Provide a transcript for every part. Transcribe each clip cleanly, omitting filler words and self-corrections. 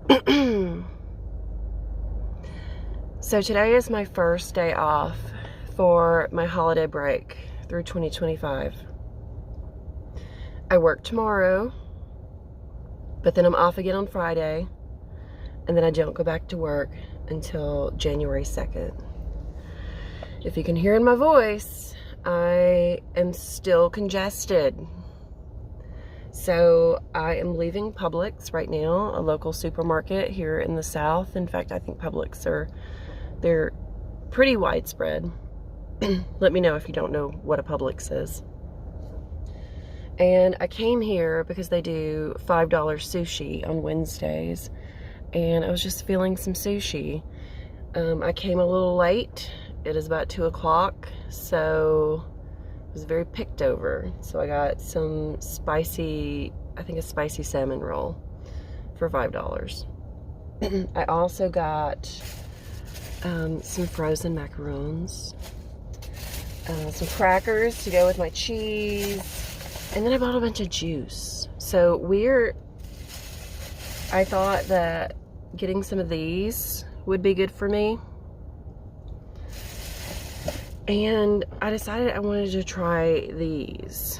So today is my first day off for my holiday break through 2025. I work tomorrow, but then I'm off again on Friday, and then I don't go back to work until January 2nd. If you can hear in my voice, I am still congested. So I am leaving Publix right now, a local supermarket here in the South. In fact, I think Publix they're pretty widespread. Let me know if you don't know what a Publix is. And I came here because they do $5 sushi on Wednesdays, and I was just feeling some sushi. I came a little late. It is about 2 o'clock, so it was very picked over. So I got some spicy, I think a spicy salmon roll for $5. I also got some frozen macarons, some crackers to go with my cheese, and then I bought a bunch of juice. So I thought that getting some of these would be good for me. And I decided I wanted to try these,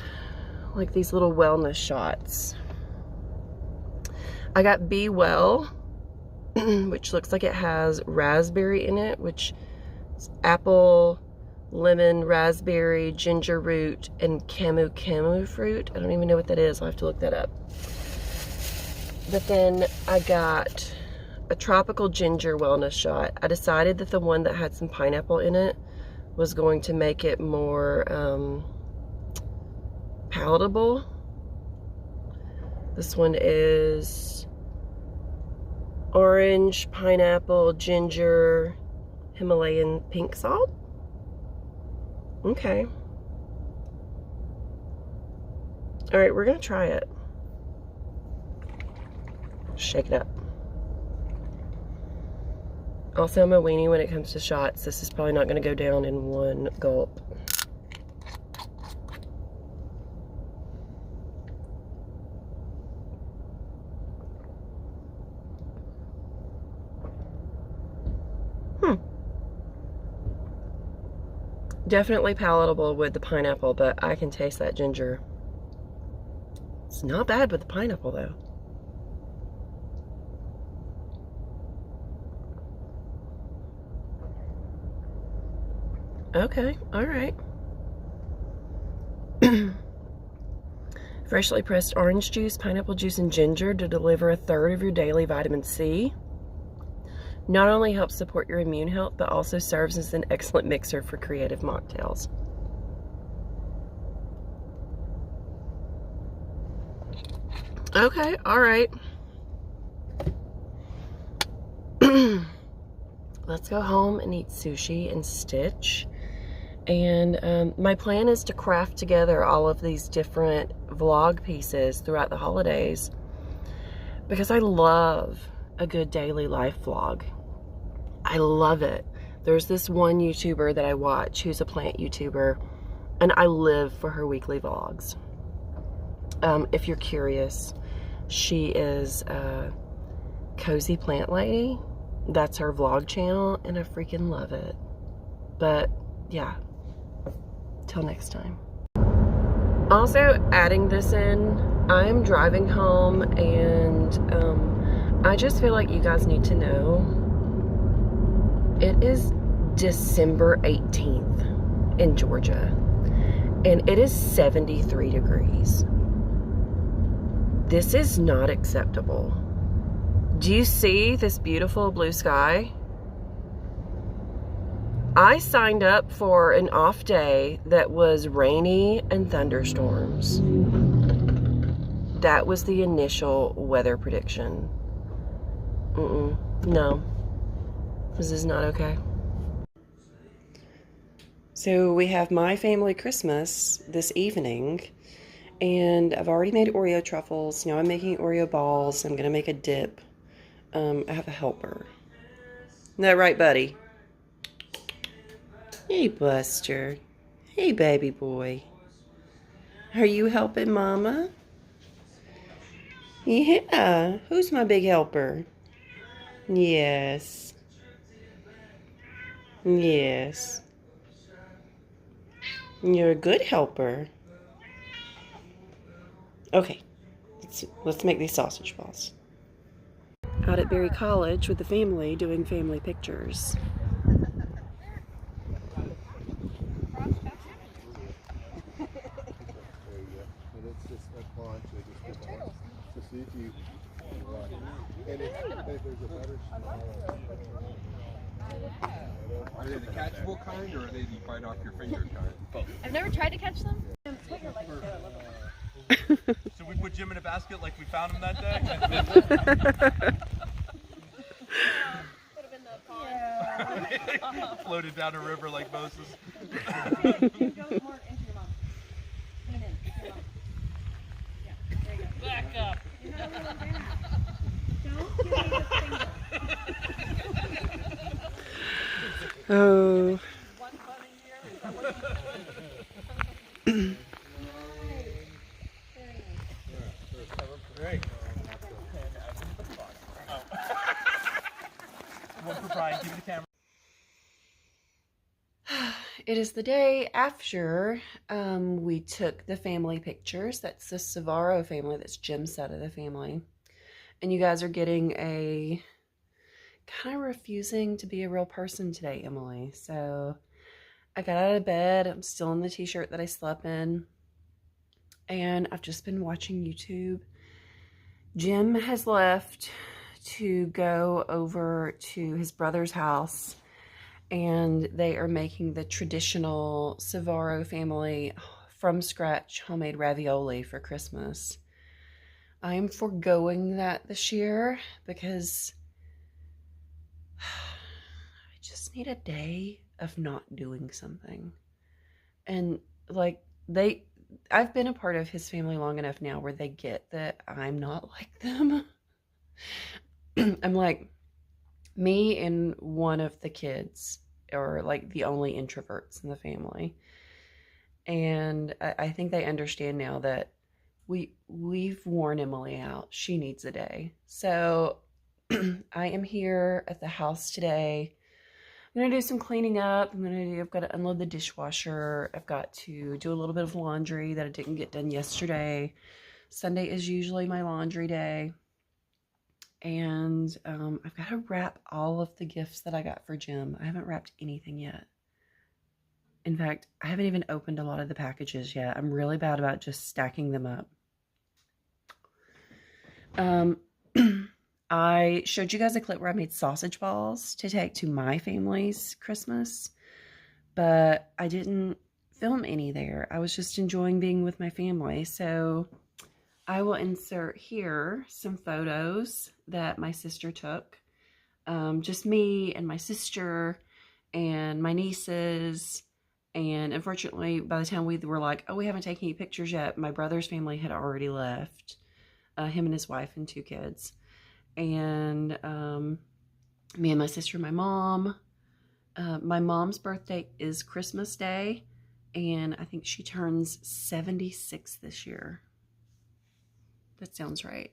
like these little wellness shots. I got Be Well, which looks like it has raspberry in it, which is apple, lemon, raspberry, ginger root, and camu fruit. I don't even know what that is. I'll have to look that up. But then I got a tropical ginger wellness shot. I decided that the one that had some pineapple in it was going to make it more palatable. This one is orange, pineapple, ginger, Himalayan pink salt. Okay. All right, we're gonna try it. Shake it up. Also, I'm a weenie when it comes to shots. This is probably not going to go down in one gulp. Definitely palatable with the pineapple, but I can taste that ginger. It's not bad with the pineapple, though. Okay, all right. Freshly pressed orange juice, pineapple juice, and ginger to deliver 1/3 of your daily vitamin C. Not only helps support your immune health, but also serves as an excellent mixer for creative mocktails. Okay, all right. Let's go home and eat sushi and Stitch. And my plan is to craft together all of these different vlog pieces throughout the holidays, because I love a good daily life vlog. I love it. There's this one YouTuber that I watch who's a plant YouTuber, and I live for her weekly vlogs. If you're curious, she is a Cozy Plant Lady. That's her vlog channel, and I freaking love it. But yeah, till next time. Also, adding this in, I'm driving home, and I just feel like you guys need to know it is December 18th in Georgia, and it is 73 degrees. This is not acceptable. Do you see this beautiful blue sky? I signed up for an off day that was rainy and thunderstorms. That was the initial weather prediction. No. This is not okay. So we have my family Christmas this evening, and I've already made Oreo truffles. Now I'm making Oreo balls. I'm gonna make a dip. I have a helper. Isn't that right, buddy? Hey, Buster. Hey, baby boy. Are you helping Mama? Yeah. Who's my big helper? Yes. Yes. You're a good helper. Okay, let's make these sausage balls. Out at Berry College with the family doing family pictures. Are they the catchable kind or are they the bite off your finger kind? Both. I've never tried to catch them. So we put Jim in a basket like we found him that day? Would have been the pond. Yeah. Floated down a river like Moses. Go more into your mom. Lean in. Your mom. Yeah, there you go. Back up. You're not really there. Don't give me the finger. Oh. One foot in here. Great. One for Brian. Give me the camera. It is the day after we took the family pictures. That's the Savaro family. That's Jim's side of the family. And you guys are getting a kind of refusing to be a real person today, Emily. So I got out of bed. I'm still in the t-shirt that I slept in. And I've just been watching YouTube. Jim has left to go over to his brother's house, and they are making the traditional Savaro family from scratch homemade ravioli for Christmas. I'm foregoing that this year because I just need a day of not doing something. And like I've been a part of his family long enough now where they get that I'm not like them. I'm like, me and one of the kids are like the only introverts in the family. And I think they understand now that we've worn Emily out. She needs a day. So I am here at the house today. I'm gonna do some cleaning up. I've got to unload the dishwasher. I've got to do a little bit of laundry that I didn't get done yesterday. Sunday is usually my laundry day. And I've got to wrap all of the gifts that I got for Jim. I haven't wrapped anything yet. In fact, I haven't even opened a lot of the packages yet. I'm really bad about just stacking them up. I showed you guys a clip where I made sausage balls to take to my family's Christmas, but I didn't film any there. I was just enjoying being with my family. So I will insert here some photos that my sister took. Just me and my sister and my nieces. And unfortunately, by the time we were like, oh, we haven't taken any pictures yet, my brother's family had already left. Him and his wife and 2 kids. And me and my sister and my mom. My mom's birthday is Christmas Day, and I think she turns 76 this year. That sounds right.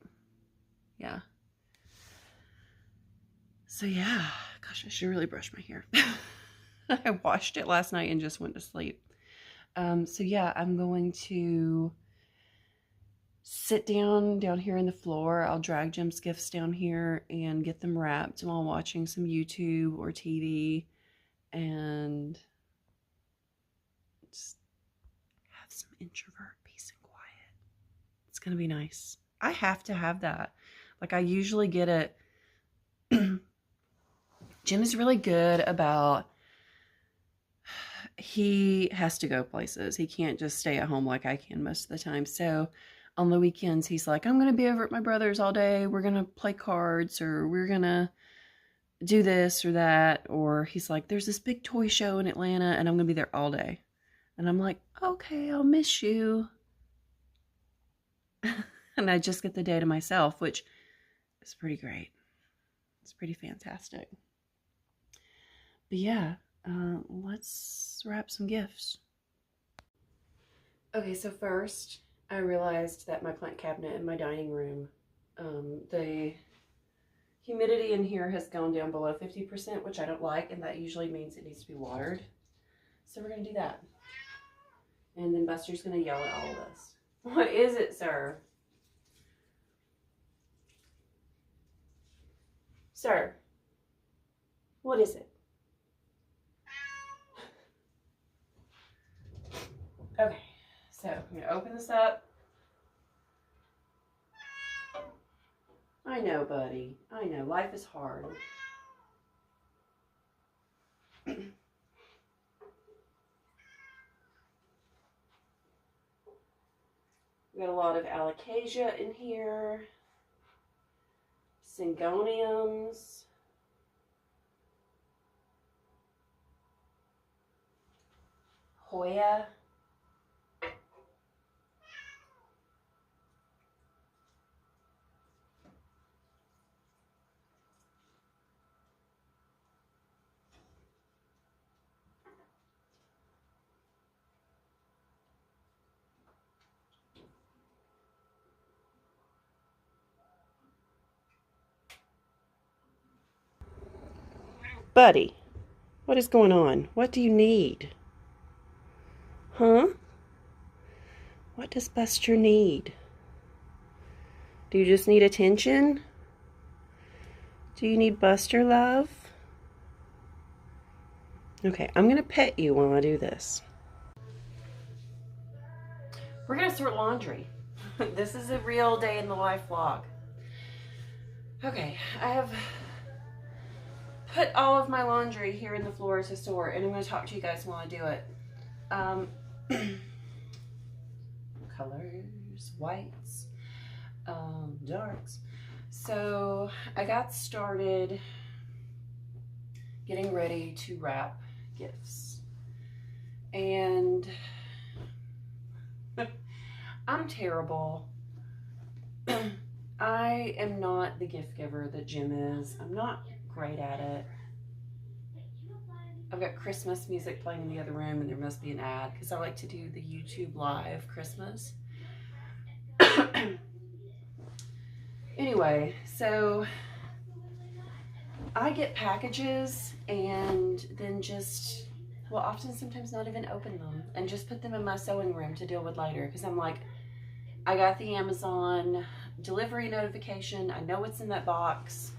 Yeah. So yeah, gosh, I should really brush my hair. I washed it last night and just went to sleep. So yeah, I'm going to sit down here in the floor. I'll drag Jim's gifts down here and get them wrapped while watching some YouTube or TV and just have some introvert peace and quiet. It's gonna be nice. I have to have that. Like I usually get it. Jim is really good about, he has to go places. He can't just stay at home like I can most of the time. So on the weekends, he's like, I'm going to be over at my brother's all day. We're going to play cards, or we're going to do this or that. Or he's like, there's this big toy show in Atlanta and I'm going to be there all day. And I'm like, okay, I'll miss you. And I just get the day to myself, which is pretty great. It's pretty fantastic. But yeah, let's wrap some gifts. Okay, so first I realized that my plant cabinet in my dining room, the Humidity in here has gone down below 50%, which I don't like, and that usually means it needs to be watered. So we're going to do that. And then Buster's going to yell at all of us. What is it, sir? Sir, what is it? Okay, so I'm going to open this up. I know, buddy. I know. Life is hard. We got a lot of alocasia in here. Syngoniums. Hoya. Buddy, what is going on? What do you need? Huh? What does Buster need? Do you just need attention? Do you need Buster love? Okay, I'm gonna pet you while I do this. We're gonna sort laundry. This is a real day in the life vlog. Okay, I have put all of my laundry here in the floor to store, and I'm going to talk to you guys while I do it. Colors, whites, darks. So I got started getting ready to wrap gifts, and I'm terrible. I am not the gift giver that Jim is. I'm not great at it. I've got Christmas music playing in the other room, and there must be an ad because I like to do the YouTube live Christmas. Anyway, so I get packages and then just, well, often sometimes not even open them and just put them in my sewing room to deal with later, because I'm like, I got the Amazon delivery notification. I know what's in that box.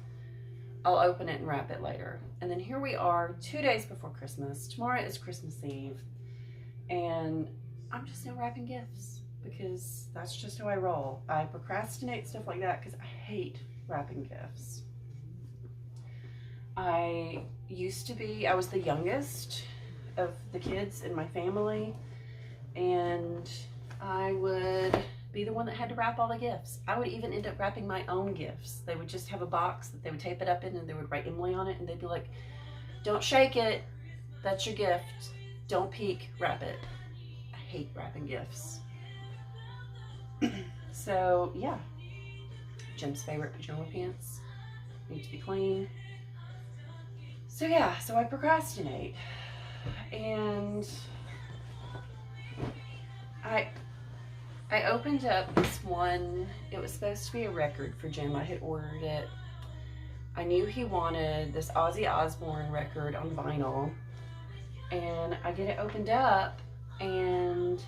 I'll open it and wrap it later. And then here we are 2 days before Christmas. Tomorrow is Christmas Eve. And I'm just now wrapping gifts because that's just how I roll. I procrastinate stuff like that because I hate wrapping gifts. I was the youngest of the kids in my family, and I would be the one that had to wrap all the gifts. I would even end up wrapping my own gifts. They would just have a box that they would tape it up in, and they would write Emily on it, and they'd be like, don't shake it, that's your gift, don't peek, wrap it. I hate wrapping gifts. So yeah, Jim's favorite pajama pants need to be clean. So yeah, so I procrastinate, and I opened up this one. It was supposed to be a record for Jim. I had ordered it. I knew he wanted this Ozzy Osbourne record on vinyl, and I get it opened up, and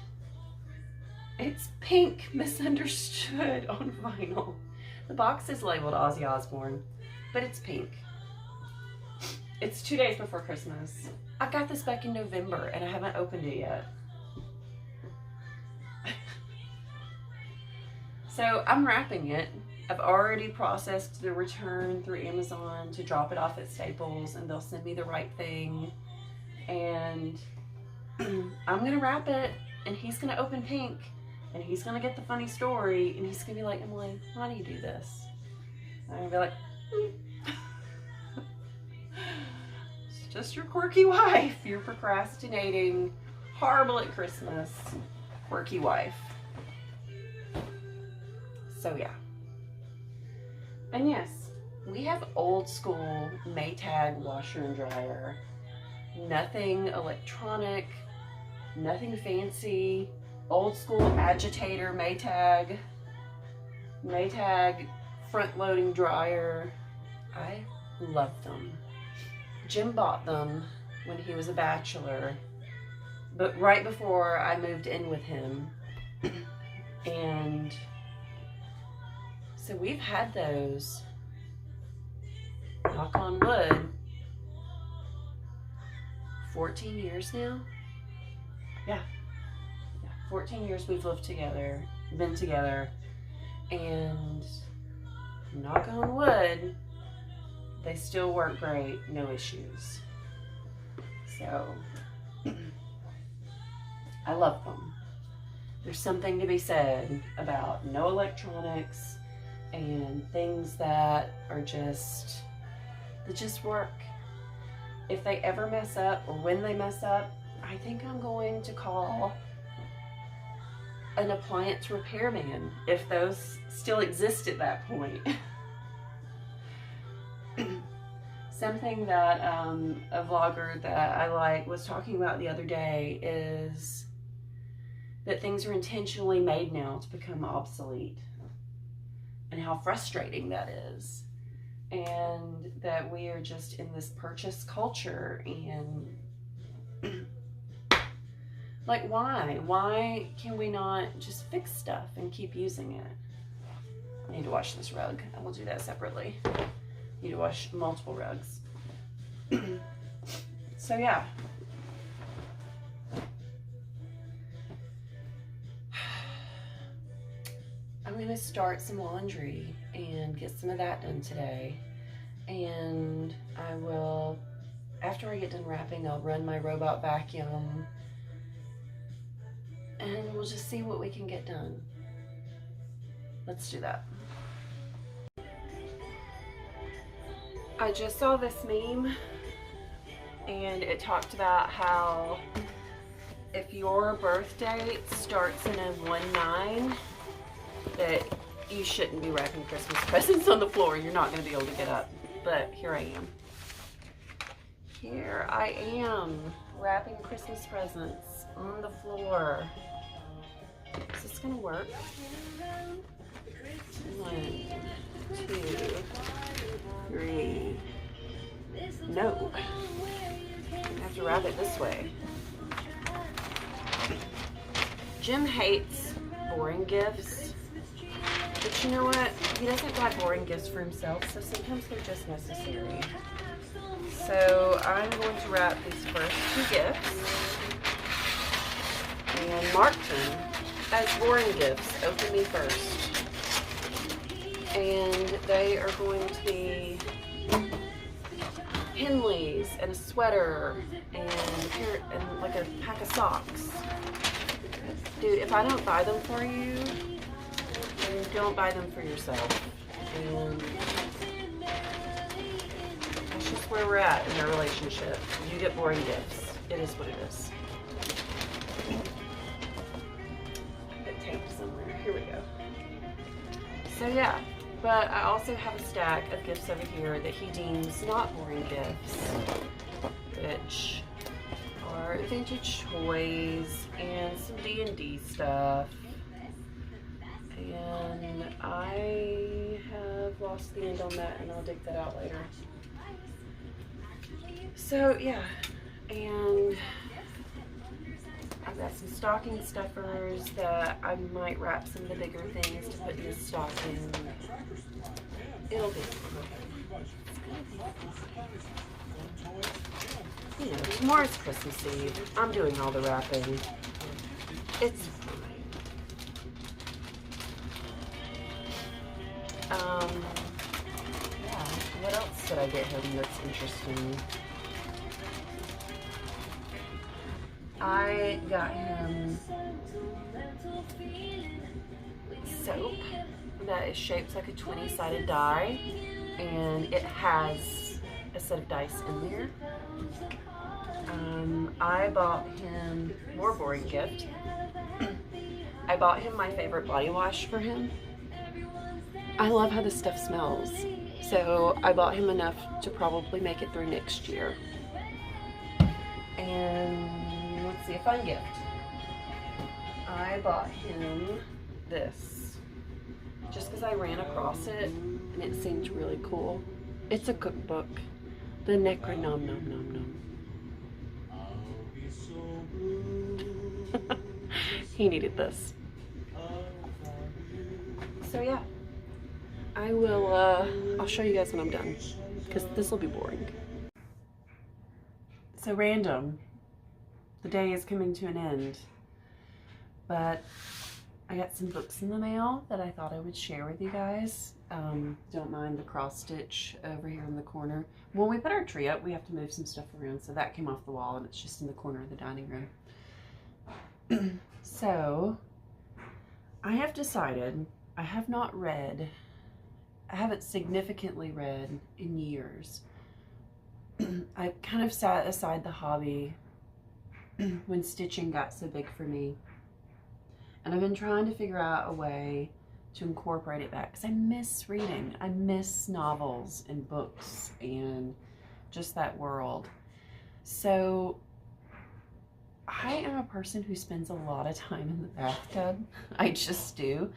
it's Pink Misunderstood on vinyl. The box is labeled Ozzy Osbourne, but it's Pink. It's 2 days before Christmas. I got this back in November, and I haven't opened it yet. So I'm wrapping it. I've already processed the return through Amazon to drop it off at Staples, and they'll send me the right thing. And I'm gonna wrap it, and he's gonna open Pink, and he's gonna get the funny story, and he's gonna be like, Emily, why do you do this? And I'm gonna be like, it's just your quirky wife. You're procrastinating, horrible at Christmas, quirky wife. So yeah. And yes, we have old school Maytag washer and dryer. Nothing electronic, nothing fancy. Old school agitator Maytag front loading dryer. I love them. Jim bought them when he was a bachelor, but right before I moved in with him. And so we've had those, knock on wood, 14 years now. Yeah, 14 years we've lived together, been together, and knock on wood, they still work great, no issues. So, I love them. There's something to be said about no electronics and things that are just, that just work. If they ever mess up, or when they mess up, I think I'm going to call an appliance repairman, if those still exist at that point. Something that a vlogger that I like was talking about the other day is that things are intentionally made now to become obsolete, and how frustrating that is, and that we are just in this purchase culture, and like, why can we not just fix stuff and keep using it? I need to wash this rug. I will do that separately. Need to wash multiple rugs. So yeah. I'm gonna start some laundry and get some of that done today. And I will, after I get done wrapping, I'll run my robot vacuum and we'll just see what we can get done. Let's do that. I just saw this meme, and it talked about how if your birth date starts in a 1-9, that you shouldn't be wrapping Christmas presents on the floor. You're not going to be able to get up. But here I am. Here I am, wrapping Christmas presents on the floor. Is this going to work? 1, 2, 3. No. I have to wrap it this way. Jim hates boring gifts. But you know what? He doesn't buy boring gifts for himself, so sometimes they're just necessary. So I'm going to wrap these first 2 gifts and mark them as boring gifts. Open me first. And they are going to be Henleys and a sweater and like a pack of socks. Dude, if I don't buy them for you, then don't buy them for yourself. And that's just where we're at in our relationship. You get boring gifts. It is what it is. Put tape somewhere. Here we go. So yeah. But I also have a stack of gifts over here that he deems not boring gifts, which are vintage toys and some D&D stuff. And I have lost the end on that, and I'll dig that out later. So yeah, and I've got some stocking stuffers that I might wrap some of the bigger things to put in the stocking. It'll be fun. You know, tomorrow's Christmas Eve. I'm doing all the wrapping. It's fine. Yeah, what else did I get him that's interesting? I got him soap that is shaped like a 20-sided die, and it has a set of dice in there. I bought him more boring gift. I bought him my favorite body wash for him. I love how this stuff smells, so I bought him enough to probably make it through next year. And let's see, a fun gift. I bought him this just because I ran across it and it seemed really cool. It's a cookbook. The Necronom Nom Nom Nom. He needed this. So yeah, I will, I'll show you guys when I'm done, because this will be boring. So random, the day is coming to an end, but I got some books in the mail that I thought I would share with you guys. Don't mind the cross stitch over here in the corner. When we put our tree up, we have to move some stuff around, so that came off the wall and it's just in the corner of the dining room. So, I have decided, I haven't significantly read in years. I kind of set aside the hobby when stitching got so big for me. And I've been trying to figure out a way to incorporate it back, because I miss reading. I miss novels and books and just that world. So I am a person who spends a lot of time in the bathtub. I just do.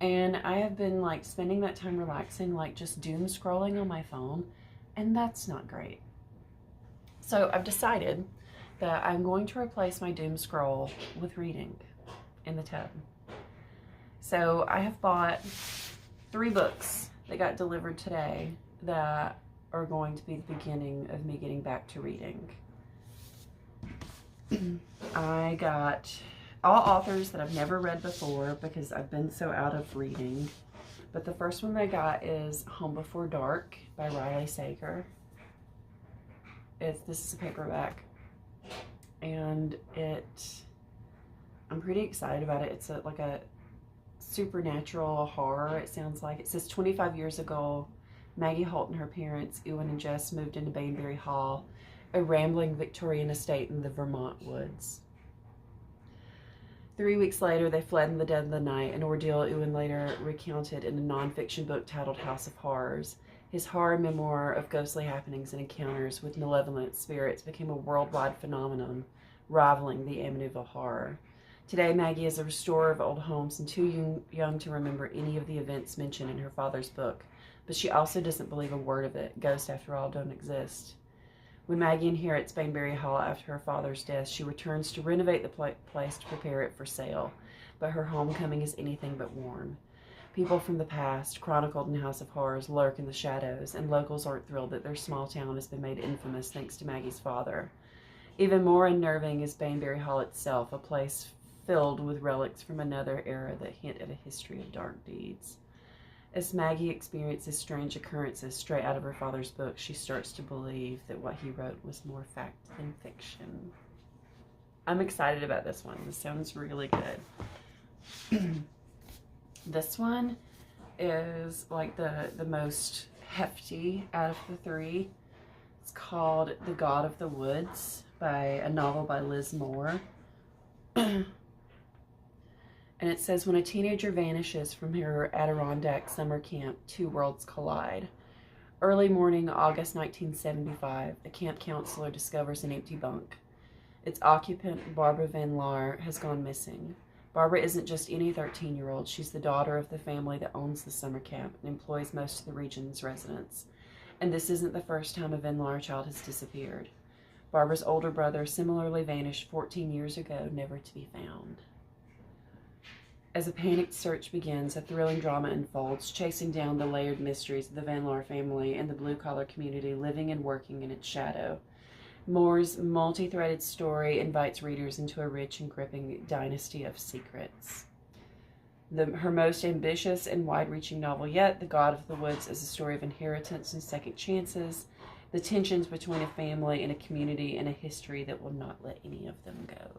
And I have been like spending that time relaxing, like just doom scrolling on my phone, and that's not great. So I've decided that I'm going to replace my doom scroll with reading in the tub. So I have bought 3 books that got delivered today that are going to be the beginning of me getting back to reading. I got all authors that I've never read before because I've been so out of reading. But the first one I got is Home Before Dark by Riley Sager. This is a paperback, and I'm pretty excited about it. It's like a supernatural horror, it sounds like. It says 25 years ago, Maggie Holt and her parents, Ewan and Jess, moved into Bainbury Hall, a rambling Victorian estate in the Vermont woods. 3 weeks later, they fled in the dead of the night, an ordeal Ewan later recounted in a non-fiction book titled House of Horrors. His horror memoir of ghostly happenings and encounters with malevolent spirits became a worldwide phenomenon, rivaling the Amityville Horror. Today, Maggie is a restorer of old homes and too young to remember any of the events mentioned in her father's book, but she also doesn't believe a word of it. Ghosts, after all, don't exist. When Maggie inherits Bainbury Hall after her father's death, she returns to renovate the place to prepare it for sale, but her homecoming is anything but warm. People from the past, chronicled in House of Horrors, lurk in the shadows, and locals aren't thrilled that their small town has been made infamous thanks to Maggie's father. Even more unnerving is Bainbury Hall itself, a place filled with relics from another era that hint at a history of dark deeds. As Maggie experiences strange occurrences straight out of her father's book, she starts to believe that what he wrote was more fact than fiction. I'm excited about this one. This sounds really good. This one is like the most hefty out of the 3. It's called The God of the Woods, a novel by Liz Moore. And it says, when a teenager vanishes from her Adirondack summer camp, 2 worlds collide. Early morning, August 1975, a camp counselor discovers an empty bunk. Its occupant, Barbara Van Laar, has gone missing. Barbara isn't just any 13-year-old. She's the daughter of the family that owns the summer camp and employs most of the region's residents. And this isn't the first time a Van Laar child has disappeared. Barbara's older brother similarly vanished 14 years ago, never to be found. As a panicked search begins, a thrilling drama unfolds, chasing down the layered mysteries of the Van Laar family and the blue-collar community living and working in its shadow. Moore's multi-threaded story invites readers into a rich and gripping dynasty of secrets. Her most ambitious and wide-reaching novel yet, The God of the Woods, is a story of inheritance and second chances, the tensions between a family and a community, and a history that will not let any of them go.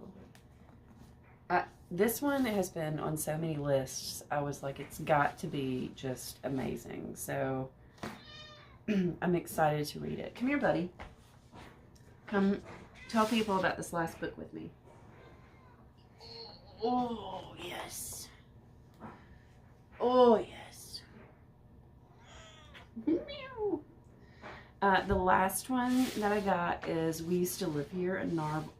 This one has been on so many lists. I was like, it's got to be just amazing. So I'm excited to read it. Come here, buddy. Come tell people about this last book with me. Oh, yes. Oh, yes. Meow. The last one that I got is We Used to Live Here, a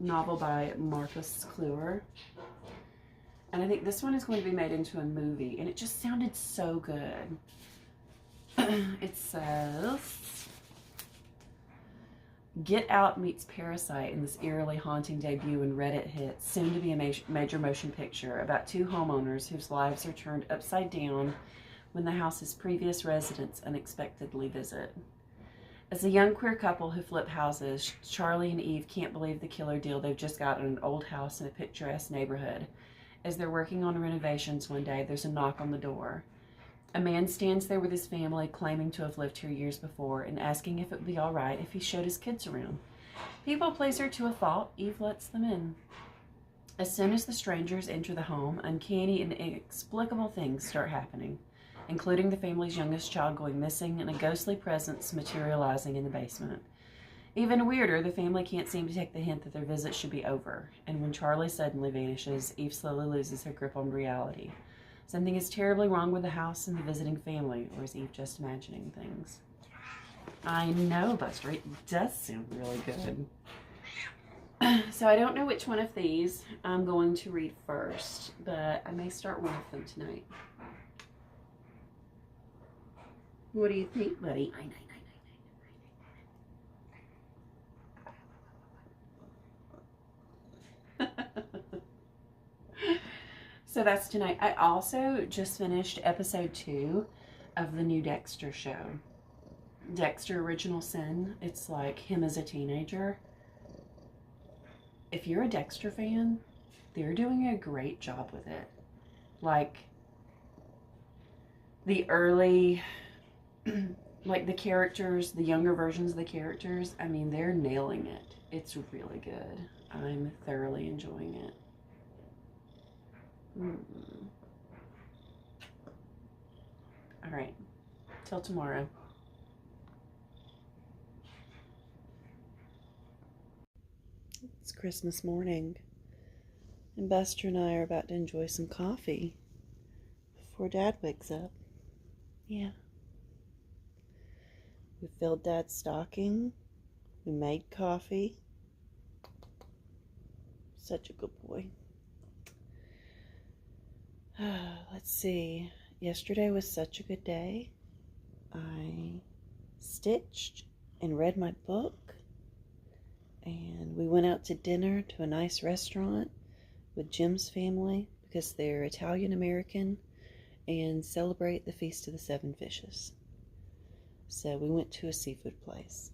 novel by Marcus Kluwer. And I think this one is going to be made into a movie, and it just sounded so good. It says, Get Out meets Parasite in this eerily haunting debut and Reddit hit, soon to be a major motion picture about two homeowners whose lives are turned upside down when the house's previous residents unexpectedly visit. As a young queer couple who flip houses, Charlie and Eve can't believe the killer deal they've just got in an old house in a picturesque neighborhood. As they're working on renovations one day, there's a knock on the door. A man stands there with his family, claiming to have lived here years before, and asking if it would be all right if he showed his kids around. People pleaser to a fault, Eve lets them in. As soon as the strangers enter the home, uncanny and inexplicable things start happening, including the family's youngest child going missing and a ghostly presence materializing in the basement. Even weirder, the family can't seem to take the hint that their visit should be over, and when Charlie suddenly vanishes, Eve slowly loses her grip on reality. Something is terribly wrong with the house and the visiting family, or is Eve just imagining things? I know, Buster, it does sound really good. So I don't know which one of these I'm going to read first, but I may start one of them tonight. What do you think, buddy? So that's tonight. I also just finished episode 2 of the new Dexter show. Dexter Original Sin. It's like him as a teenager. If you're a Dexter fan, they're doing a great job with it. Like, the early, like the characters, the younger versions of the characters, I mean, they're nailing it. It's really good. I'm thoroughly enjoying it. All right. Till tomorrow. It's Christmas morning, and Buster and I are about to enjoy some coffee before Dad wakes up. Yeah. We filled Dad's stocking. We made coffee. Such a good boy. Let's see. Yesterday was such a good day. I stitched and read my book. And we went out to dinner to a nice restaurant with Jim's family because they're Italian American and celebrate the Feast of the Seven Fishes. So we went to a seafood place.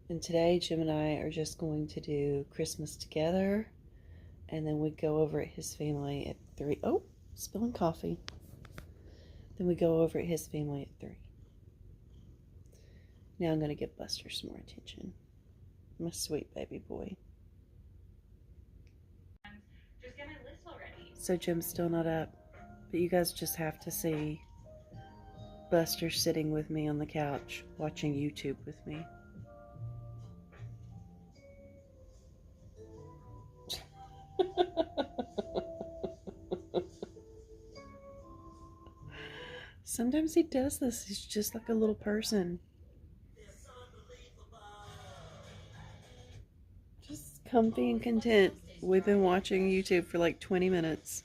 And today Jim and I are just going to do Christmas together, and then we go over at his family at 3. Oh, spilling coffee. Then we go over at his family at 3. Now I'm going to give Buster some more attention. My sweet baby boy. Just get my list already. So Jim's still not up, but you guys just have to see Buster sitting with me on the couch watching YouTube with me. Sometimes he does this. He's just like a little person. Just comfy and content. We've been watching YouTube for like 20 minutes.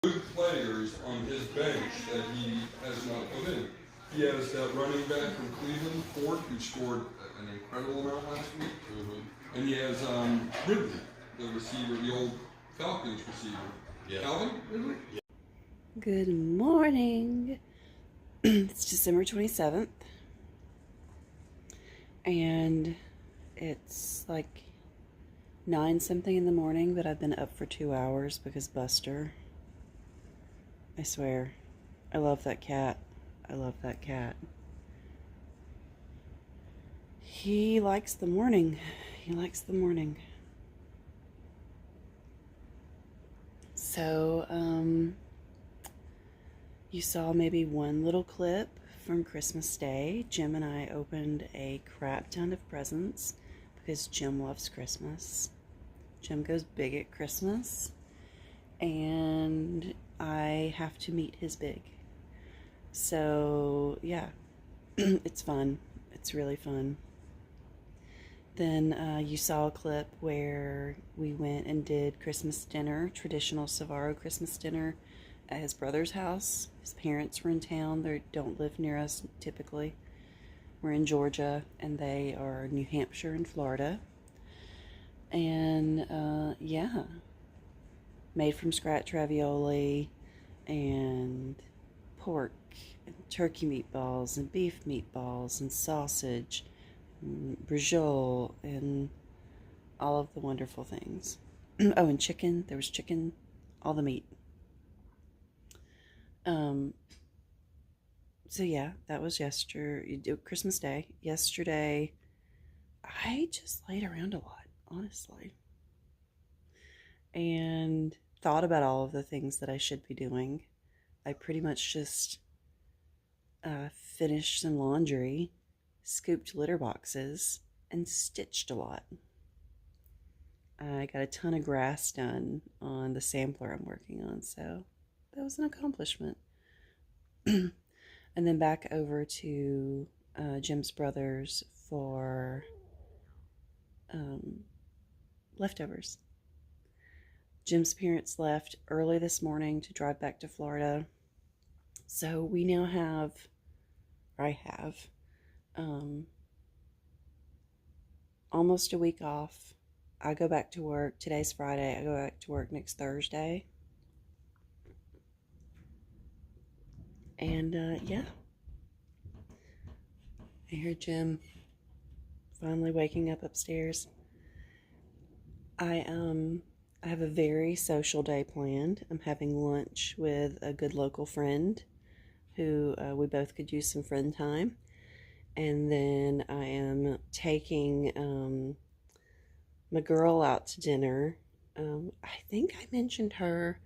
Good players on his bench that he has not put in. He has that running back from Cleveland, Ford, who scored an incredible amount last week. And he has Ridley, the receiver, the old Falcons receiver. Yeah. Calvin Ridley? Yeah. Good morning. It's December 27th. And it's like 9 something in the morning, but I've been up for 2 hours because Buster. I swear, I love that cat. I love that cat. He likes the morning. He likes the morning. So, you saw maybe one little clip from Christmas Day. Jim and I opened a crap ton of presents because Jim loves Christmas. Jim goes big at Christmas, and I have to meet his big. So, yeah, it's fun. It's really fun. Then you saw a clip where we went and did Christmas dinner, traditional Savaro Christmas dinner at his brother's house. His parents were in town. They don't live near us typically. We're in Georgia, and they are New Hampshire and Florida. And yeah, made from scratch ravioli and pork and turkey meatballs and beef meatballs and sausage, and brajol, and all of the wonderful things. Oh, and chicken. There was chicken, all the meat. So yeah, that was Christmas Day. Yesterday, I just laid around a lot, honestly, and thought about all of the things that I should be doing. I pretty much just finished some laundry, scooped litter boxes, and stitched a lot. I got a ton of grass done on the sampler I'm working on, so that was an accomplishment. And then back over to Jim's brothers for leftovers. Jim's parents left early this morning to drive back to Florida. So we now have, or I have, almost a week off. I go back to work. Today's Friday. I go back to work next Thursday. And yeah, I hear Jim finally waking up upstairs. I have a very social day planned. I'm having lunch with a good local friend who we both could use some friend time. And then I am taking my girl out to dinner. I think I mentioned her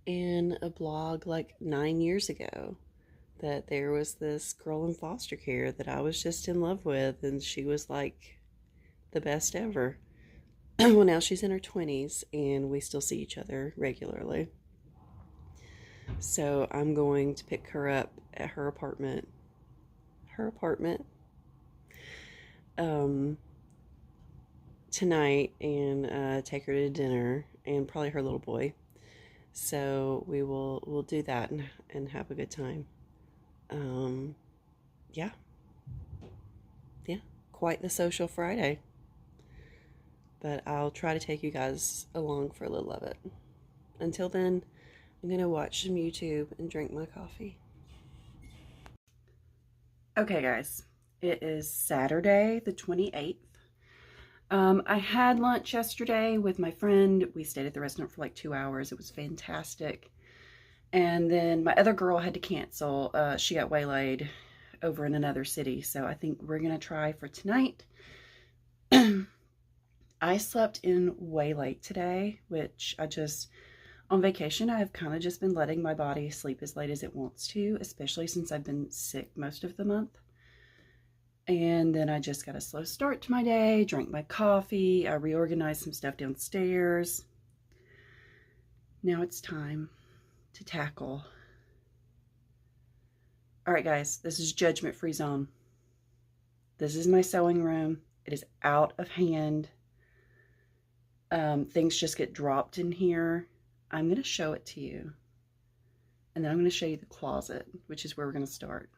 in a blog like 9 years ago, that there was this girl in foster care that I was just in love with, and she was like the best ever. Well, now she's in her 20s, and we still see each other regularly. So I'm going to pick her up at her apartment. Tonight, and take her to dinner, and probably her little boy. So we'll do that and have a good time. Yeah, quite the social Friday. But I'll try to take you guys along for a little of it. Until then, I'm gonna watch some YouTube and drink my coffee. Okay, guys, it is Saturday the 28th. I had lunch yesterday with my friend. We stayed at the restaurant for like 2 hours. It was fantastic. And then my other girl had to cancel. She got waylaid over in another city. So I think we're going to try for tonight. I slept in way late today, which on vacation, I've kind of just been letting my body sleep as late as it wants to, especially since I've been sick most of the month. And then I just got a slow start to my day, drank my coffee, I reorganized some stuff downstairs. Now it's time to tackle. All right, guys, this is judgment-free zone. This is my sewing room. It is out of hand. Things just get dropped in here. I'm going to show it to you. And then I'm going to show you the closet, which is where we're going to start.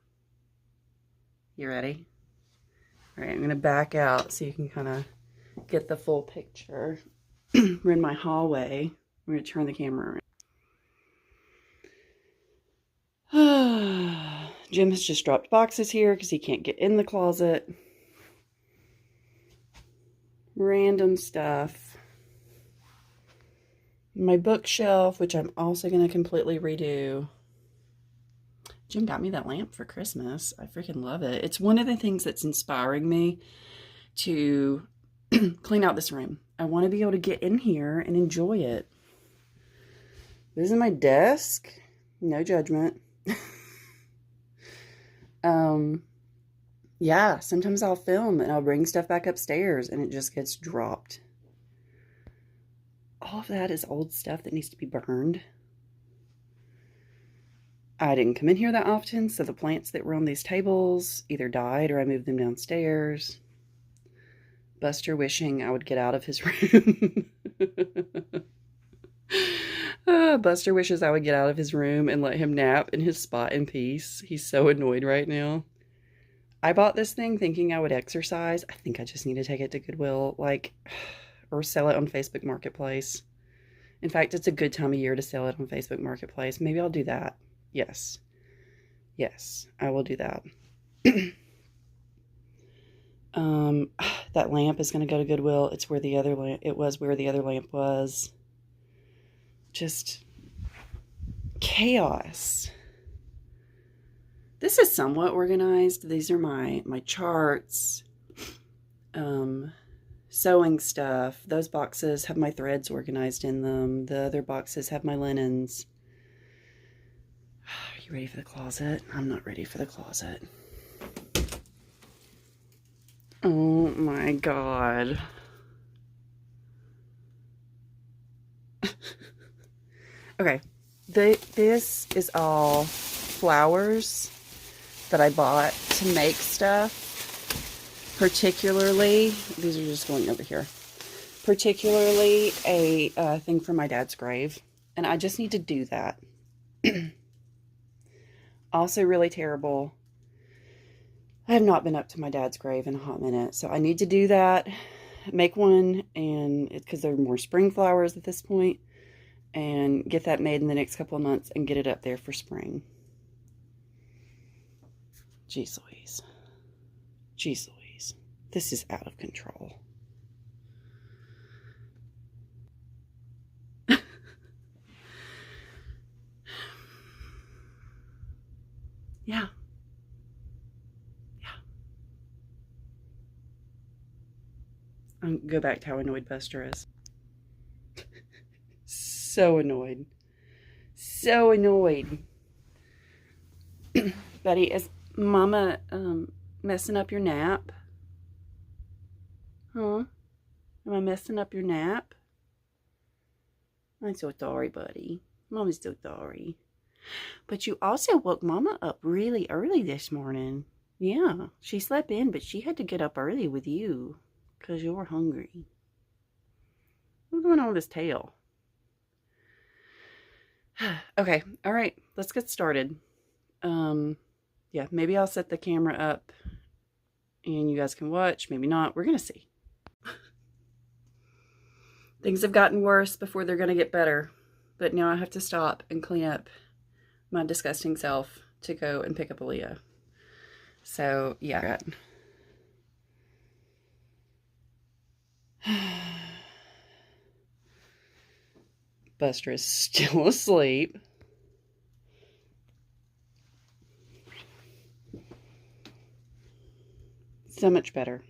You ready? All right, I'm going to back out so you can kind of get the full picture. We're in my hallway. I'm going to turn the camera around. Jim has just dropped boxes here because he can't get in the closet. Random stuff. My bookshelf, which I'm also going to completely redo. Jim got me that lamp for Christmas. I freaking love it. It's one of the things that's inspiring me to clean out this room. I want to be able to get in here and enjoy it. This is my desk. No judgment. Yeah, sometimes I'll film and I'll bring stuff back upstairs and it just gets dropped. All of that is old stuff that needs to be burned. I didn't come in here that often, so the plants that were on these tables either died or I moved them downstairs. Buster wishing I would get out of his room. Buster wishes I would get out of his room and let him nap in his spot in peace. He's so annoyed right now. I bought this thing thinking I would exercise. I think I just need to take it to Goodwill, or sell it on Facebook Marketplace. In fact, it's a good time of year to sell it on Facebook Marketplace. Maybe I'll do that. Yes. Yes, I will do that. That lamp is going to go to Goodwill. It was where the other lamp was. Just chaos. This is somewhat organized. These are my charts, sewing stuff. Those boxes have my threads organized in them. The other boxes have my linens. Are you ready for the closet? I'm not ready for the closet. Oh my God. Okay, this is all flowers that I bought to make stuff. Particularly, these are just going over here. Particularly a thing for my dad's grave. And I just need to do that. Also really terrible. I have not been up to my dad's grave in a hot minute. So I need to do that. Make one, and because there are more spring flowers at this point. And get that made in the next couple of months and get it up there for spring. Jeez Louise. Jeez Louise. This is out of control. Yeah. Yeah. I'll go back to how annoyed Buster is. So annoyed. So annoyed. Buddy, is Mama messing up your nap? Huh? Am I messing up your nap? I'm so sorry, buddy. Mama's so sorry. But you also woke Mama up really early this morning. Yeah, she slept in, but she had to get up early with you because you were hungry. What's going on with his tail? Okay, all right, let's get started. Yeah, maybe I'll set the camera up and you guys can watch, maybe not. We're gonna see. Things have gotten worse before they're gonna get better, but now I have to stop and clean up my disgusting self to go and pick up Aaliyah. So, yeah. Buster is still asleep. So much better.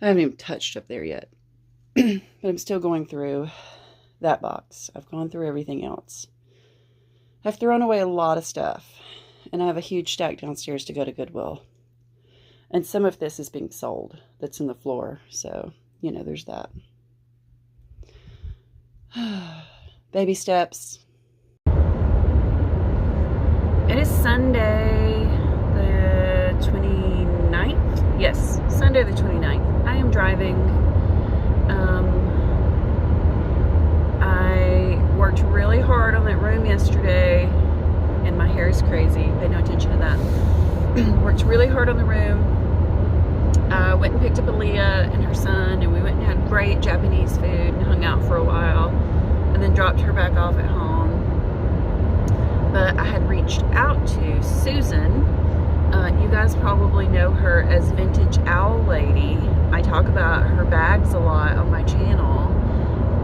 I haven't even touched up there yet. But I'm still going through that box. I've gone through everything else. I've thrown away a lot of stuff. And I have a huge stack downstairs to go to Goodwill. And some of this is being sold. That's in the floor. So, you know, there's that. Baby steps. It is Sunday the 29th. Yes, Sunday the 29th. I am driving. I worked really hard on that room yesterday, and my hair is crazy. Pay no attention to that. Worked really hard on the room. Went and picked up Aaliyah and her son, and we went and had great Japanese food and hung out for a while, and then dropped her back off at home. But I had reached out to Susan. You guys probably know her as Vintage Owl Lady. I talk about her bags a lot on my channel,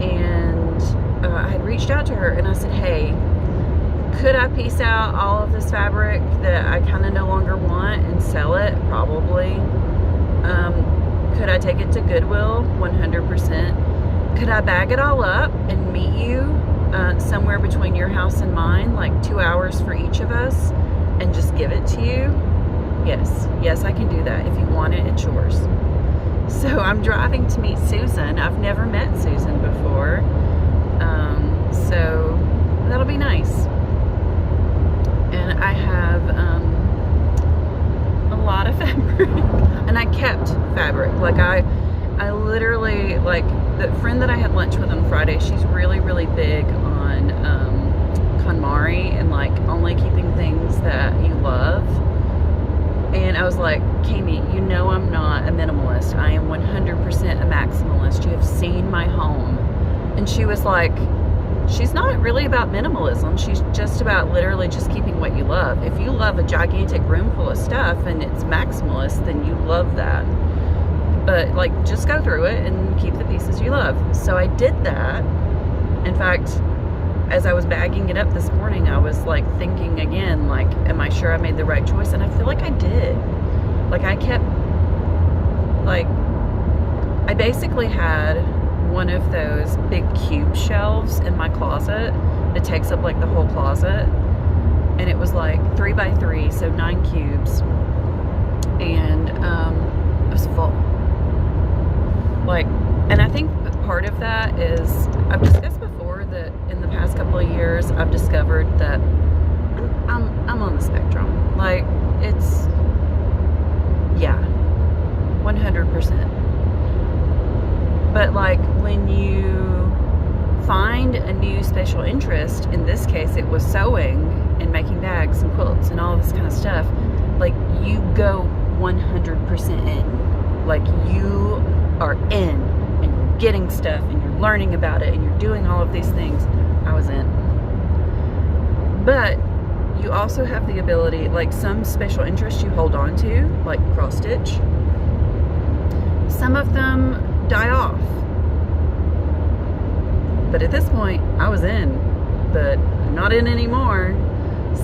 and I had reached out to her and I said, hey, could I piece out all of this fabric that I kind of no longer want and sell it? Probably. Could I take it to Goodwill? 100%. Could I bag it all up and meet you somewhere between your house and mine, like 2 hours for each of us, and just give it to you? Yes. Yes, I can do that. If you want it, it's yours. So I'm driving to meet Susan. I've never met Susan before. So that'll be nice. And I have a lot of fabric. And I kept fabric. Like I literally, like, the friend that I had lunch with on Friday, she's really, really big on KonMari and like only keeping things that you love. And I was like, Kami, you know I'm not a minimalist. I am 100% a maximalist. You have seen my home. And she was like, she's not really about minimalism. She's just about literally just keeping what you love. If you love a gigantic room full of stuff and it's maximalist, then you love that. But like, just go through it and keep the pieces you love. So I did that. In fact, as I was bagging it up this morning, I was like thinking again, like, am I sure I made the right choice? And I feel like I did. Like I kept, like, I basically had one of those big cube shelves in my closet that takes up like the whole closet. And it was like 3 by 3, so 9 cubes. And it was full. Like, and I think part of that is, I've discussed before that in the past couple of years, I've discovered that I'm on the spectrum. Like, it's, yeah, 100%. But like, when you find a new special interest, in this case, it was sewing and making bags and quilts and all this kind of stuff, like, you go 100% in. Like, you are in, and you're getting stuff, and you're learning about it, and you're doing all of these things. I was in. But you also have the ability, like, some special interests you hold on to, like cross stitch, some of them die off. But at this point, I was in, but I'm not in anymore.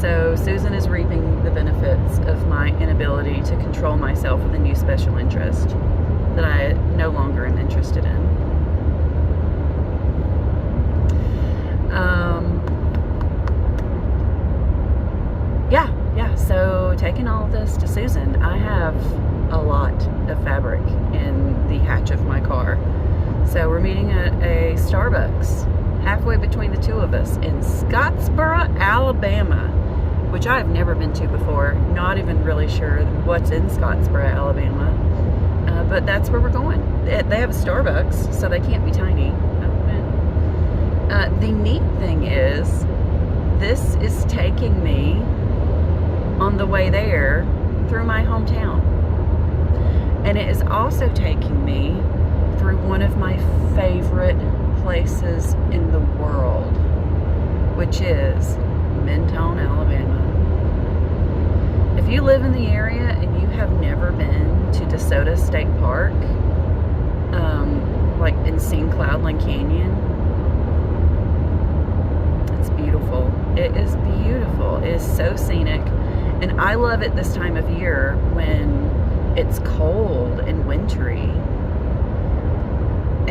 So Susan is reaping the benefits of my inability to control myself with a new special interest that I no longer am interested in. Yeah, so taking all of this to Susan, I have a lot of fabric in the hatch of my car. So we're meeting at a Starbucks halfway between the two of us in Scottsboro, Alabama, which I've never been to before. Not even really sure what's in Scottsboro, Alabama. But that's where we're going. They have a Starbucks, so they can't be tiny. The neat thing is, this is taking me on the way there through my hometown. And it is also taking me through one of my favorite places in the world, which is Mentone, Alabama. If you live in the area and you have never been to DeSoto State Park, like, and seen Cloudland Canyon, it's beautiful. It is beautiful. It is so scenic. And I love it this time of year when it's cold and wintry.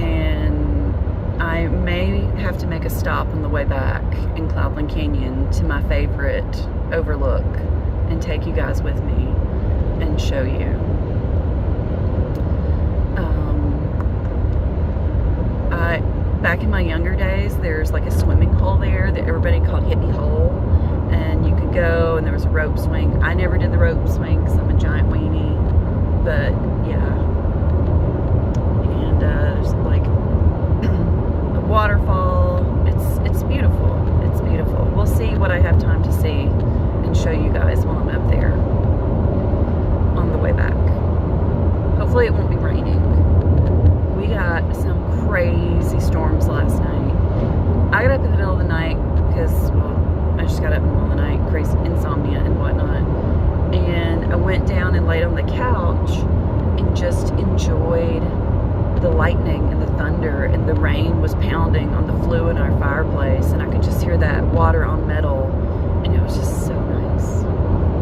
And I may have to make a stop on the way back in Cloudland Canyon to my favorite overlook and take you guys with me and show you. Back in my younger days, there's like a swimming hole there that everybody called Hippie Hole, and you could go, and there was a rope swing. I never did the rope swing because I'm a giant weenie, but yeah. And there's like a waterfall. It's beautiful. It's beautiful. We'll see what I have time to see and show you guys while I'm up there on the way back. Hopefully it won't be raining. We got some crazy storms last night. I got up in the middle of the night because, well, I just got up in the middle of the night, crazy insomnia and whatnot. And I went down and laid on the couch and just enjoyed the lightning and the thunder, and the rain was pounding on the flue in our fireplace, and I could just hear that water on metal, and it was just so nice.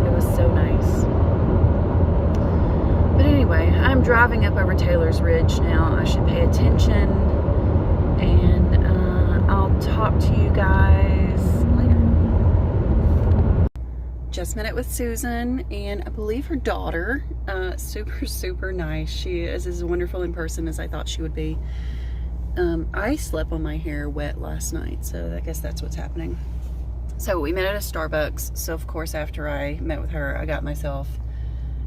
It was so nice. But anyway, I'm driving up over Taylor's Ridge now. I should pay attention, and I'll talk to you guys later. Just met it with Susan, and I believe her daughter. Super nice. She is as wonderful in person as I thought she would be. I slept on my hair wet last night, so I guess that's what's happening. So we met at a Starbucks. So of course, after I met with her, I got myself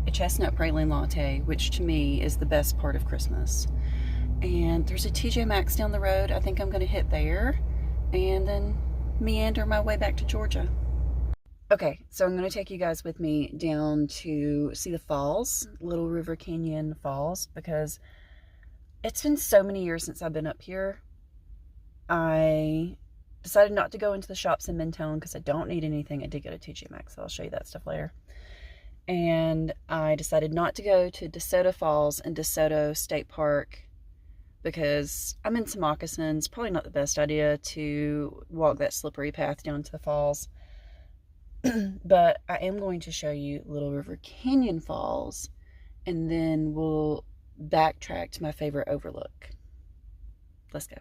a chestnut praline latte, which to me is the best part of Christmas. And there's a TJ Maxx down the road. I think I'm going to hit there and then meander my way back to Georgia. Okay, so I'm going to take you guys with me down to see the falls, Little River Canyon Falls, because it's been so many years since I've been up here. I decided not to go into the shops in Mentone because I don't need anything. I did go to TJ Maxx, so I'll show you that stuff later. And I decided not to go to DeSoto Falls and DeSoto State Park because I'm in some moccasins. Probably not the best idea to walk that slippery path down to the falls. But I am going to show you Little River Canyon Falls, and then we'll backtrack to my favorite overlook. Let's go.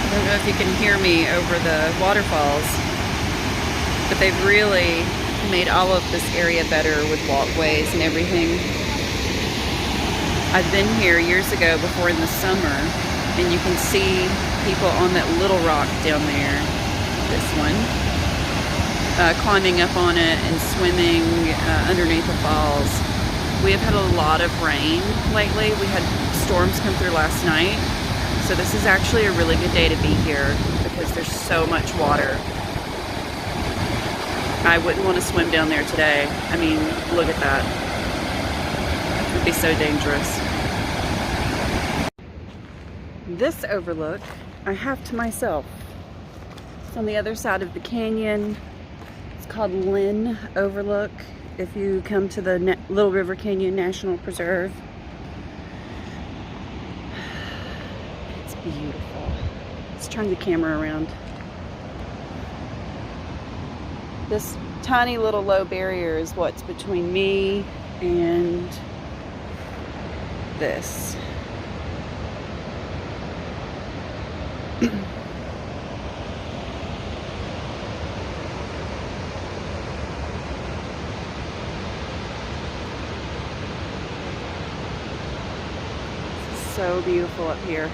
I don't know if you can hear me over the waterfalls, but they've really made all of this area better with walkways and everything. I've been here years ago before in the summer, and you can see people on that little rock down there, this one, climbing up on it and swimming underneath the falls. We have had a lot of rain lately. We had storms come through last night. So this is actually a really good day to be here because there's so much water. I wouldn't want to swim down there today. I mean, look at that. It would be so dangerous. This overlook I have to myself. It's on the other side of the canyon. It's called Lynn Overlook if you come to the Little River Canyon National Preserve. Beautiful. Let's turn the camera around. This tiny little low barrier is what's between me and this. So beautiful up here.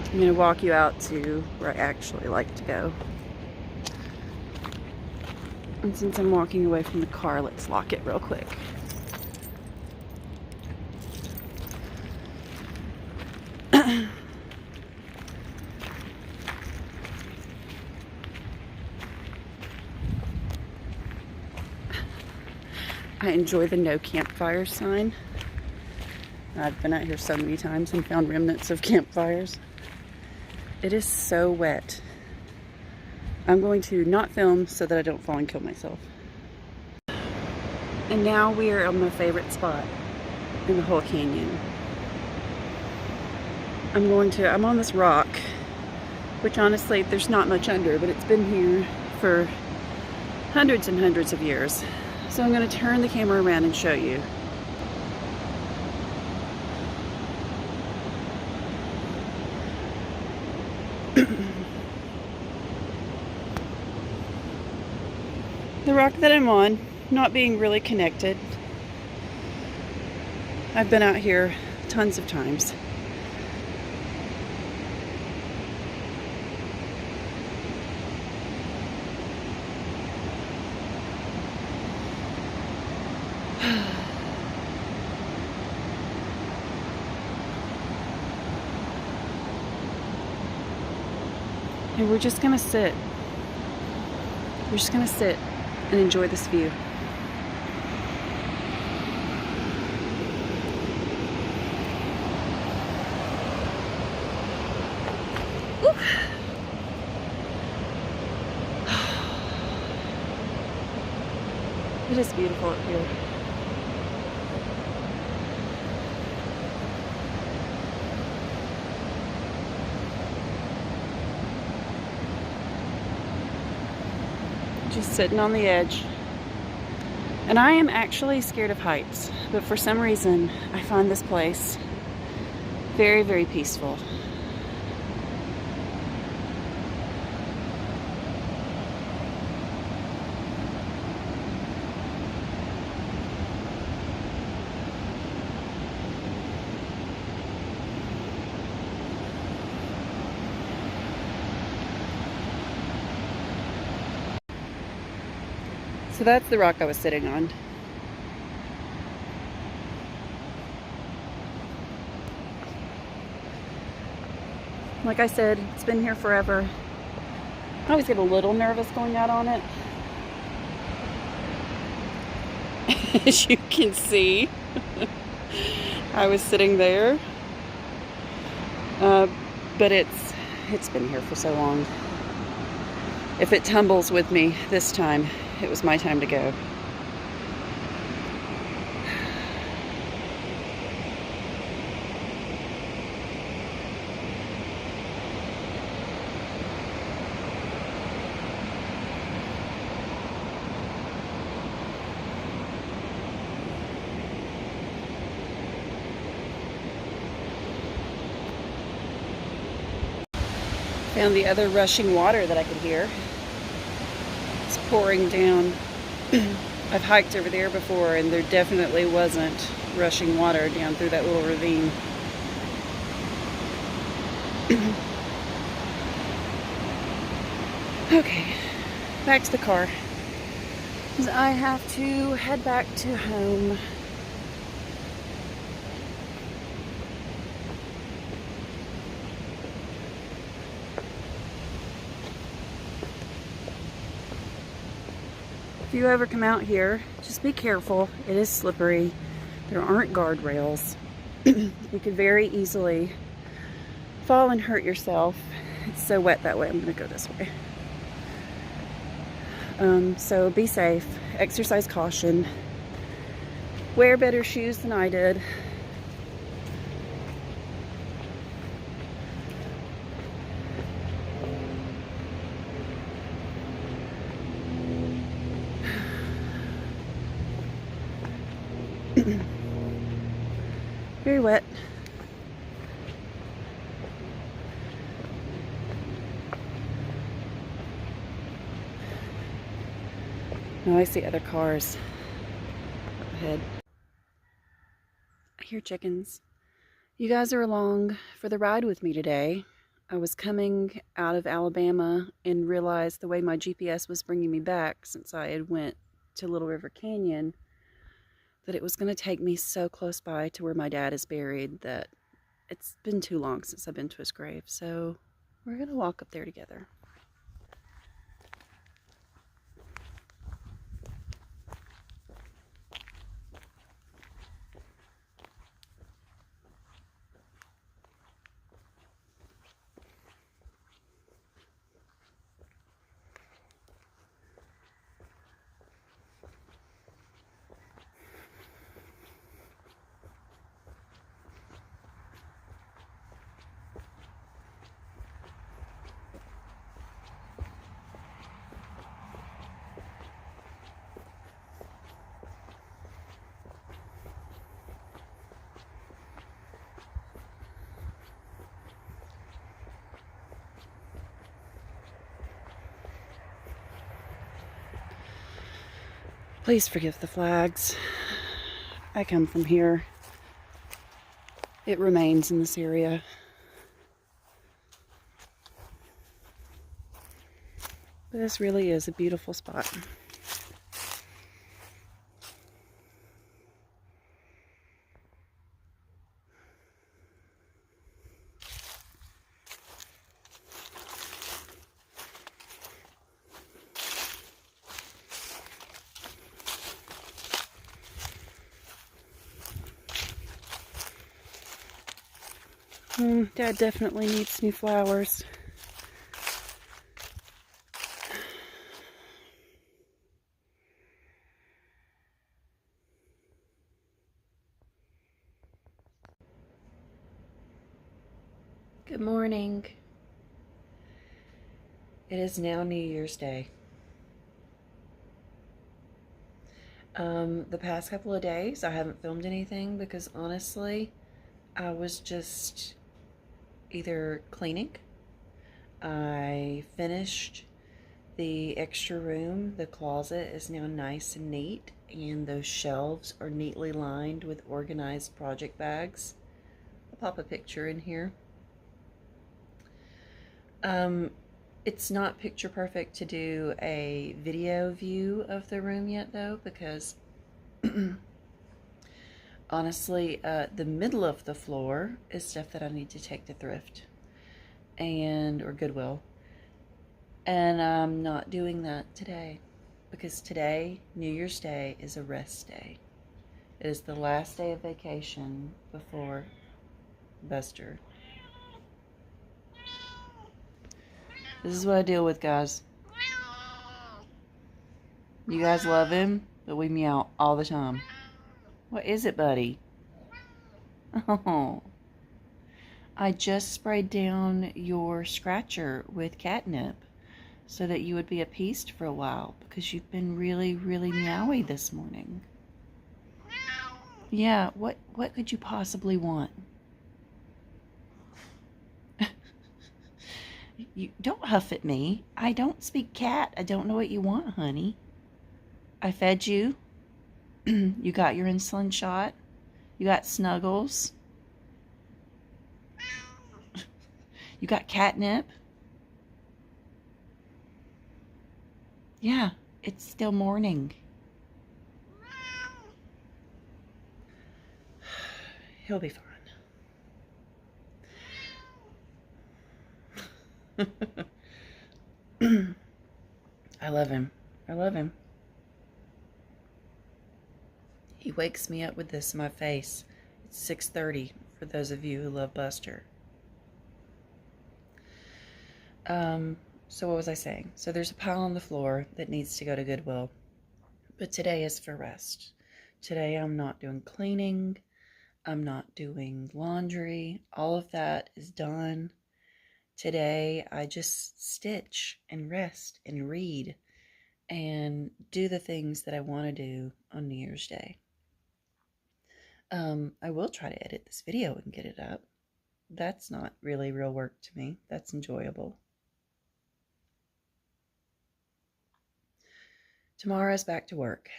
I'm going to walk you out to where I actually like to go. And since I'm walking away from the car, let's lock it real quick. I enjoy the no campfire sign. I've been out here so many times and found remnants of campfires. It is so wet. I'm going to not film so that I don't fall and kill myself. And now we are on my favorite spot in the whole canyon. I'm on this rock, which honestly there's not much under, but it's been here for hundreds and hundreds of years. So I'm going to turn the camera around and show you. The rock that I'm on, not being really connected. I've been out here tons of times. And we're just gonna sit. We're just gonna sit and enjoy this view. Ooh. It is beautiful up here. Just sitting on the edge. And I am actually scared of heights, but for some reason I find this place very, very peaceful. So that's the rock I was sitting on. Like I said, it's been here forever. I always get a little nervous going out on it. As you can see, I was sitting there. But it's been here for so long. If it tumbles with me this time, it was my time to go. Found the other rushing water that I could hear. It's pouring down. I've hiked over there before and there definitely wasn't rushing water down through that little ravine. Okay, back to the car. 'Cause I have to head back to home. If you ever come out here, just be careful. It is slippery. There aren't guardrails. You could very easily fall and hurt yourself. It's so wet that way. I'm gonna go this way. So be safe, exercise caution, wear better shoes than I did. Very wet. Now I see other cars ahead. I hear chickens. You guys are along for the ride with me today. I was coming out of Alabama and realized the way my GPS was bringing me back, since I had went to Little River Canyon, that it was going to take me so close by to where my dad is buried that it's been too long since I've been to his grave. So we're going to walk up there together. Please forgive the flags. I come from here. It remains in this area. But this really is a beautiful spot. Dad definitely needs new flowers. Good morning. It is now New Year's Day. The past couple of days, I haven't filmed anything because honestly, I was just either cleaning. I finished the extra room. The closet is now nice and neat, and those shelves are neatly lined with organized project bags. I'll pop a picture in here. It's not picture perfect to do a video view of the room yet though, because honestly, the middle of the floor is stuff that I need to take to thrift or Goodwill. And I'm not doing that today because today, New Year's Day, is a rest day. It is the last day of vacation before Buster. This is what I deal with, guys. You guys love him, but we meow all the time. What is it, buddy? Oh. I just sprayed down your scratcher with catnip so that you would be appeased for a while because you've been really, really meowy this morning. Yeah, what could you possibly want? You don't huff at me. I don't speak cat. I don't know what you want, honey. I fed you. You got your insulin shot. You got snuggles. You got catnip. Yeah, it's still morning. He'll be fine. I love him. I love him. He wakes me up with this in my face. It's 6:30 for those of you who love Buster. So what was I saying? So there's a pile on the floor that needs to go to Goodwill. But today is for rest. Today I'm not doing cleaning. I'm not doing laundry. All of that is done. Today I just stitch and rest and read and do the things that I want to do on New Year's Day. I will try to edit this video and get it up. That's not really real work to me. That's enjoyable. Tomorrow's back to work.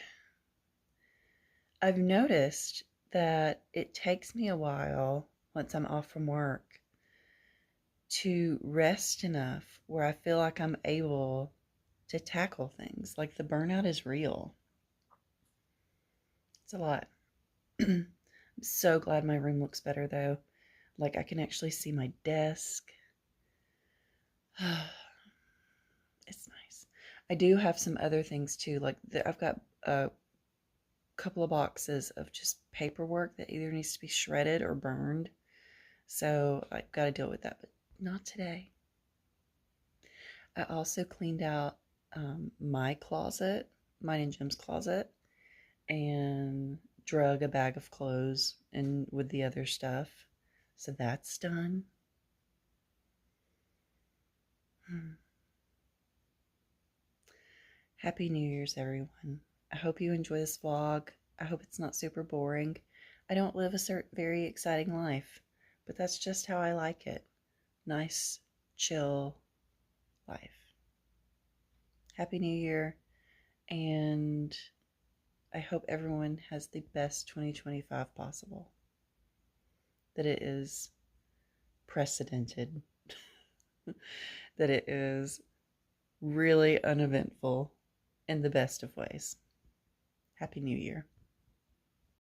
I've noticed that it takes me a while once I'm off from work to rest enough where I feel like I'm able to tackle things. Like the burnout is real. It's a lot. I'm so glad my room looks better though. Like I can actually see my desk. It's nice. I do have some other things too. Like I've got a couple of boxes of just paperwork that either needs to be shredded or burned. So I've got to deal with that, but not today. I also cleaned out my closet, mine and Jim's closet, and drug a bag of clothes and with the other stuff. So that's done. Happy New Year's, everyone. I hope you enjoy this vlog. I hope it's not super boring. I don't live a very exciting life, but that's just how I like it. Nice, chill life. Happy New Year, and I hope everyone has the best 2025 possible. That it is precedented. That it is really uneventful in the best of ways. Happy New Year.